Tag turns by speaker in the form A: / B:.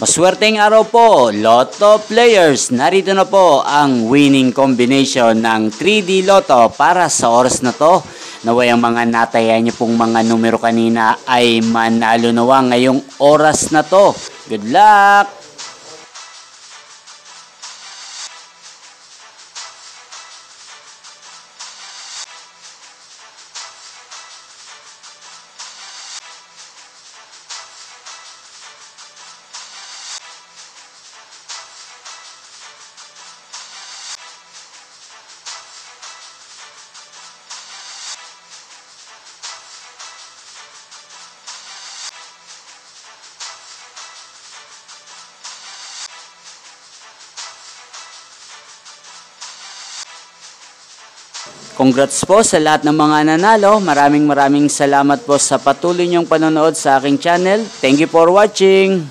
A: Maswerteng araw po, Lotto players. Narito na po ang winning combination ng 3D Lotto para sa oras na to. Naway ang mga nataya niyo pong mga numero kanina ay manalo nawa ngayong oras na to. Good luck! Congrats po sa lahat ng mga nanalo. Maraming salamat po sa patuloy niyong panonood sa aking channel. Thank you for watching.